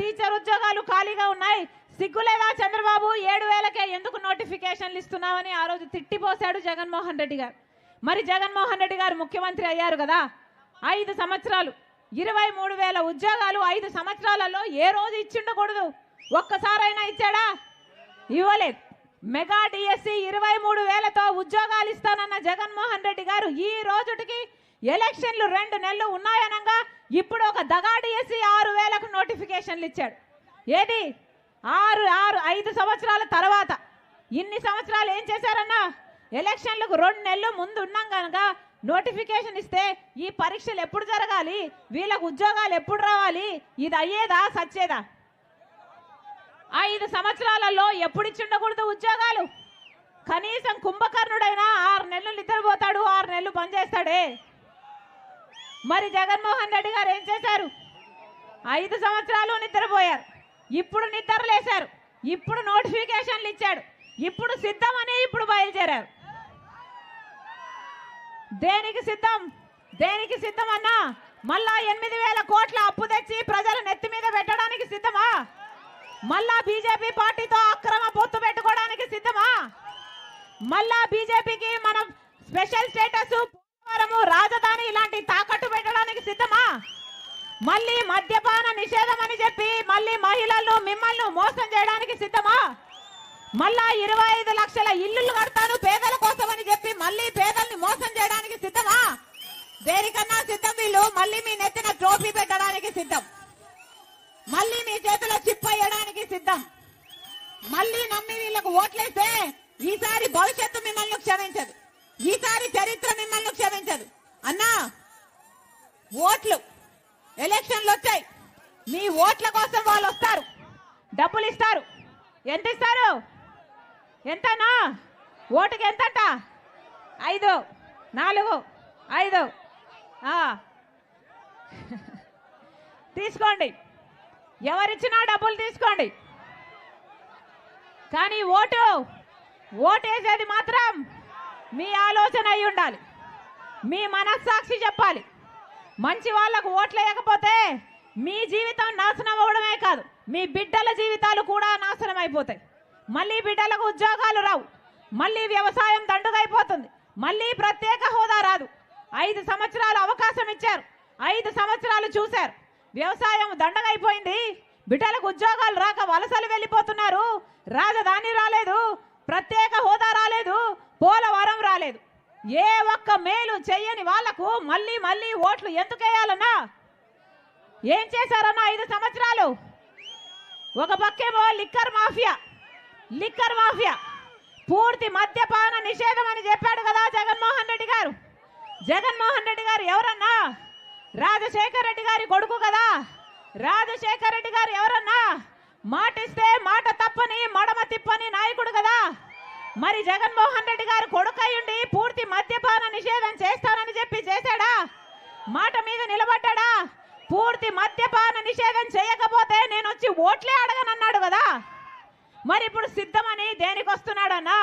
Teacher ఉద్యోగాలు ఖాళీగా ఉన్నాయి, సిగ్గులేదా చంద్రబాబు 7,000కే ఎందుకు నోటిఫికేషన్లు ఇస్తున్నామని ఆ రోజు తిట్టిపోశాడు జగన్మోహన్ రెడ్డి గారు. మరి జగన్మోహన్ రెడ్డి గారు ముఖ్యమంత్రి అయ్యారు కదా, 5 సంవత్సరాలు 23,000 ఉద్యోగాలు 5 సంవత్సరాలలో ఏ రోజు ఇచ్చిండకూడదు, ఒక్కసారైనా ఇచ్చాడా? ఇవ్వలేదు. మెగా డిఎస్సి 23,000తో ఉద్యోగాలు ఇస్తానన్న జగన్మోహన్ రెడ్డి గారు ఈ రోజుటికి ఎలక్షన్లు 2 నెలలు ఉన్నాయనగా ఇప్పుడు ఒక దగా డిఎస్సి 6,000కు నోటిఫికేషన్లు ఇచ్చాడు. ఏది 5 సంవత్సరాల తర్వాత ఇన్ని సంవత్సరాలు ఏం చేశారన్నా? ఎలక్షన్లకు 2 నెలలు ముందు ఉన్నాం కనుక నోటిఫికేషన్ ఇస్తే ఈ పరీక్షలు ఎప్పుడు జరగాలి, వీళ్ళకు ఉద్యోగాలు ఎప్పుడు రావాలి, ఇది అయ్యేదా సచ్చేదా? 5 సంవత్సరాలలో ఎప్పుడు ఇచ్చిండకూడదు ఉద్యోగాలు? కనీసం కుంభకర్ణుడైనా 6 నెలలు నిద్రపోతాడు, 6 నెలలు పనిచేస్తాడే. మరి జగన్మోహన్ రెడ్డి గారు ఏం చేశారు? 5 సంవత్సరాలు నిద్రపోయారు, ఇప్పుడు నిద్రలేశారు, ఇప్పుడు నోటిఫికేషన్లు ఇచ్చాడు, ఇప్పుడు సిద్ధమని ఇప్పుడు బయలుదేరారు. దేనికి సిద్ధం? దేనికి సిద్ధం అన్నా? మళ్ళా 8,000 కోట్ల అప్పు తెచ్చి ప్రజల నెత్తి మీద పెట్టడానికి సిద్ధమా? మళ్ళా బీజేపీ పార్టీతో అక్రమ పొత్తు పెట్టుకోవడానికి సిద్ధమా? మళ్ళా బీజేపీకి మనం స్పెషల్ స్టేటస్, పోలవరము, రాజధాని ఇలాంటి తాకట్టు పెట్టడానికి సిద్ధమా? మళ్ళీ మద్యపాన నిషేధం అని చెప్పి మళ్ళీ మహిళలను మిమ్మల్ని మోసం చేయడానికి సిద్ధమా? మళ్ళా 25 లక్షల ఇల్లులు కడతాను పేదల కోసం అని చెప్పి మళ్ళీ పేదల్ని మోసం చేయడానికి సిద్ధమా? దేనికన్నా సిద్ధం వీళ్ళు? మళ్ళీ మీ నెత్తిన ట్రోఫీ పెట్టడానికి సిద్ధం, మళ్ళీ మీ చేతిలో చిప్ అయ్యడానికి సిద్ధం, మళ్ళీ నమ్మి వీళ్ళకు ఓట్లేస్తే ఈసారి భవిష్యత్తు మిమ్మల్ని క్షమించదు, ఈసారి చరిత్ర మిమ్మల్ని క్షమించదు. అన్నా ఓట్లు ఎలక్షన్లు వచ్చాయి, మీ ఓట్ల కోసం వాళ్ళు వస్తారు, డబ్బులు ఇస్తారు. ఎంత ఇస్తారు? ఎంతనా? ఓటుకి ఎంతట? 5, 4, 5 తీసుకోండి, ఎవరిచ్చినా డబ్బులు తీసుకోండి. కానీ ఓటేసేది మాత్రం మీ ఆలోచన అయి ఉండాలి, మీ మనస్సాక్షి చెప్పాలి. మంచి వాళ్లకు ఓట్లు వేయకపోతే మీ జీవితం నాశనం అవ్వడమే కాదు, మీ బిడ్డల జీవితాలు కూడా నాశనం అయిపోతాయి. మళ్ళీ బిడ్డలకు ఉద్యోగాలు రావు, మళ్ళీ వ్యవసాయం దండుగైపోతుంది, మళ్ళీ ప్రత్యేక హోదా రాదు. 5 సంవత్సరాలు అవకాశం ఇచ్చారు, 5 సంవత్సరాలు చూశారు, వ్యవసాయం దండగైపోయింది, బిడ్డలకు ఉద్యోగాలు రాక వలసలు వెళ్ళిపోతున్నారు, రాజధాని రాలేదు, ప్రత్యేక హోదా రాలేదు, పోలవరం రాలేదు. ఏ ఒక్క మేలు చెయ్యని వాళ్లకు మళ్ళీ మళ్ళీ ఓట్లు ఎందుకు వేయాలన్నా? ఏం చేశారన్నా 5 సంవత్సరాలు? ఒక పక్కేమో లిక్కర్ మాఫియా, పూర్తి మద్యపాన నిషేధం అని చెప్పాడు కదా జగన్మోహన్ రెడ్డి గారు. జగన్మోహన్ రెడ్డి గారు ఎవరన్నా? రాజశేఖర రెడ్డి గారి కొడుకు కదా. రాజశేఖర రెడ్డి గారు ఎవరన్నా? మాటిస్తే మాట తప్పని మడమ తిప్పని నాయకుడు కదా. మరి జగన్మోహన్ రెడ్డి గారు కొడుకయ్యుండి పూర్తి మద్యపాన నిషేధం చేస్తానని చెప్పి చేశాడా? మాట మీద నిలబడ్డా? పూర్తి మద్యపాన నిషేధం చేయకపోతే నేను వచ్చి ఓట్లే అడగనన్నాడు కదా. మరి ఇప్పుడు సిద్ధమని దేనికి వస్తున్నాడన్నా?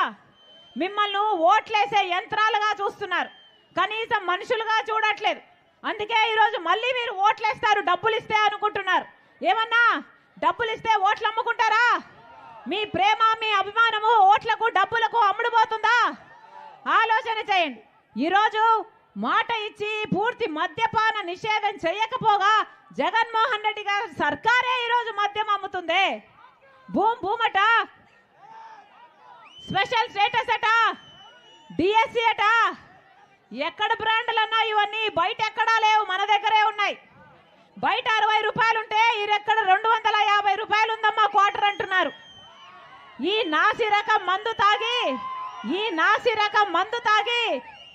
మిమ్మల్ని ఓట్లేసే యంత్రాలుగా చూస్తున్నారు, కనీసం మనుషులుగా చూడట్లేదు. అందుకే ఈరోజు మళ్ళీ మీరు ఓట్లేస్తారు డబ్బులు ఇస్తే అనుకుంటున్నారు. ఏమన్నా డబ్బులు ఇస్తే ఓట్లు అమ్ముకుంటారా? మీ ప్రేమ, మీ అభిమానము ఓట్లకు డబ్బులకు అమ్ముడుపోతుందా? ఆలోచన చేయండి. ఈరోజు మాట ఇచ్చి పూర్తి మద్యపాన నిషేధం చేయకపోగా జగన్మోహన్ రెడ్డి గారి సర్కారే ఈరోజు మద్యం అమ్ముతుంది. భూమట, స్పెషల్ స్టేటస్ అట, డిఎస్సి అట, ఎక్కడ బ్రాండ్లు అన్నా ఇవన్నీ బయట ఎక్కడా లేవు, మన దగ్గరే ఉన్నాయి. బయట 60 రూపాయలు ఉంటే ఈరెక్కడ 250 రూపాయలు ఉందమ్మా క్వార్టర్ అంటున్నారు. ఈ నాసి రకం మందు తాగి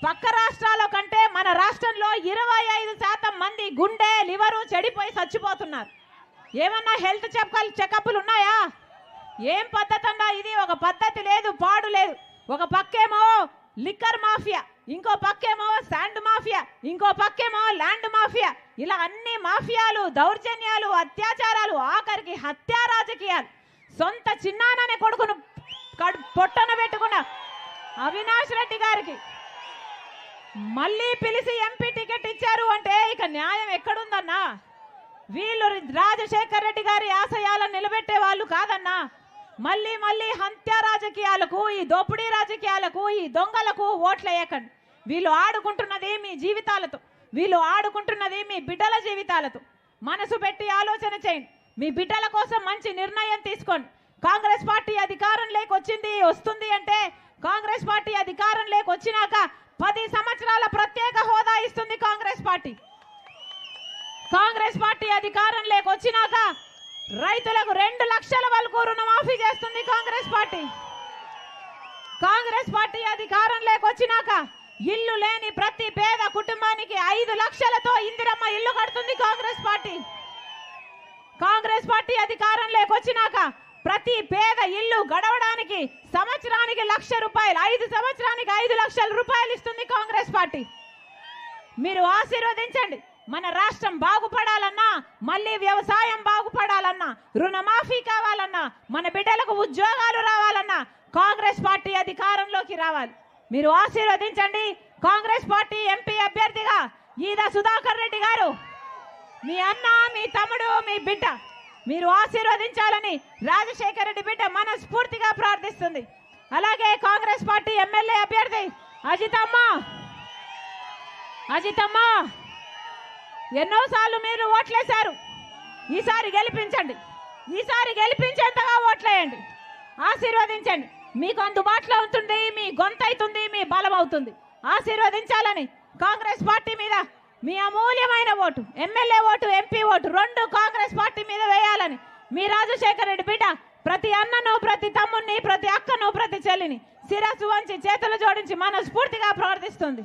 పక్క రాష్ట్రాల కంటే మన రాష్ట్రంలో 25% మంది గుండె, లివరు చెడిపోయి చచ్చిపోతున్నారు. ఏమన్నా హెల్త్ చెకప్లు ఉన్నాయా? ఏం పద్ధతి అన్నా ఇది? ఒక పద్ధతి లేదు, పాడు లేదు. ఒక పక్కేమో లిక్కర్ మాఫియా, ఇంకో పక్కేమో శాండ్ మాఫియా, ఇంకో పక్కేమో ల్యాండ్ మాఫియా. ఇలా అన్ని మాఫియాలు, దౌర్జన్యాలు, అత్యాచారాలు, ఆఖరికి హత్యా రాజకీయాలు. సొంత చిన్నాననే కొడుకును పొట్టన పెట్టుకున్న అవినాష్ రెడ్డి గారికి మళ్ళీ పిలిచి ఎంపీ టికెట్ ఇచ్చారు అంటే ఇక న్యాయం ఎక్కడుందన్నా? వీళ్ళు రాజశేఖర్ రెడ్డి గారి ఆశయాలను నిలబెట్టే వాళ్ళు కాదన్నా. మళ్ళీ మళ్ళీ హత్య రాజకీయాలకు, ఈ దోపిడీ రాజకీయాలకు, ఈ దొంగలకు ఓట్లేయకండి. వీళ్ళు ఆడుకుంటున్నది మీ జీవితాలతో, వీళ్ళు ఆడుకుంటున్నది మీ బిడ్డల జీవితాలతో. మనసు పెట్టి ఆలోచన చేయండి. మీ బిడ్డల కోసం మంచి నిర్ణయం తీసుకోండి. కాంగ్రెస్ పార్టీ అధికారం వస్తుంది అంటే కాంగ్రెస్ పార్టీ అధికారం వచ్చినాక 10 సంవత్సరాల ప్రత్యేక హోదా ఇస్తుంది కాంగ్రెస్ పార్టీ. కాంగ్రెస్ పార్టీ అధికారం వచ్చినాక రైతులకు 2 లక్షల వరకు రుణమాఫీ చేస్తుంది కాంగ్రెస్ పార్టీ. కాంగ్రెస్ పార్టీ అధికారం వచ్చినాక ఇల్లు లేని ప్రతి పేద కుటుంబానికి 5 లక్షలతో ఇందిరమ్మ ఇల్లు కడుతుంది కాంగ్రెస్ పార్టీ. కాంగ్రెస్ పార్టీ అధికారం వచ్చినాక ప్రతి పేద ఇల్లు గడవడానికి సంవత్సరానికి 1,00,000 రూపాయలు, 5 సంవత్సరానికి 5 లక్షల రూపాయలు ఇస్తుంది కాంగ్రెస్ పార్టీ. మీరు ఆశీర్వదించండి. మన రాష్ట్రం బాగుపడాలన్నా, మళ్ళీ వ్యవసాయం బాగుపడాలన్నా, రుణమాఫీ కావాలన్నా, మన బిడ్డలకు ఉద్యోగాలు రావాలన్నా కాంగ్రెస్ పార్టీ అధికారంలోకి రావాలి. మీరు ఆశీర్వదించండి. కాంగ్రెస్ పార్టీ ఎంపీ అభ్యర్థిగా ఈద సుధాకర్ రెడ్డి గారు, మీ అన్న, మీ తమ్ముడు, మీ బిడ్డ, మీరు ఆశీర్వదించాలని రాజశేఖర రెడ్డి బిడ్డ మనస్ఫూర్తిగా ప్రార్థిస్తుంది. అలాగే కాంగ్రెస్ పార్టీ ఎమ్మెల్యే అభ్యర్థి అజితమ్మ, ఎన్నోసార్లు మీరు ఓట్లేశారు. ఈసారి గెలిపించండి. ఈసారి గెలిపించేంతగా ఓట్లేయండి. ఆశీర్వదించండి. మీకు అందుబాటులో ఉంటుంది, మీ గొంతు అవుతుంది, మీ బలం అవుతుంది. ఆశీర్వదించాలని కాంగ్రెస్ పార్టీ మీద మీ అమూల్యమైన vote, MLA vote, MP vote 2 Congress party మీద వేయాలని మీ రాజశేఖర రెడ్డి బిడ్డ ప్రతి అన్నను, ప్రతి తమ్ముడిని, ప్రతి అక్కను, ప్రతి చెల్లిని శిరస్సు వంచి చేతులు జోడించి మనస్ఫూర్తిగా ప్రార్థిస్తుంది.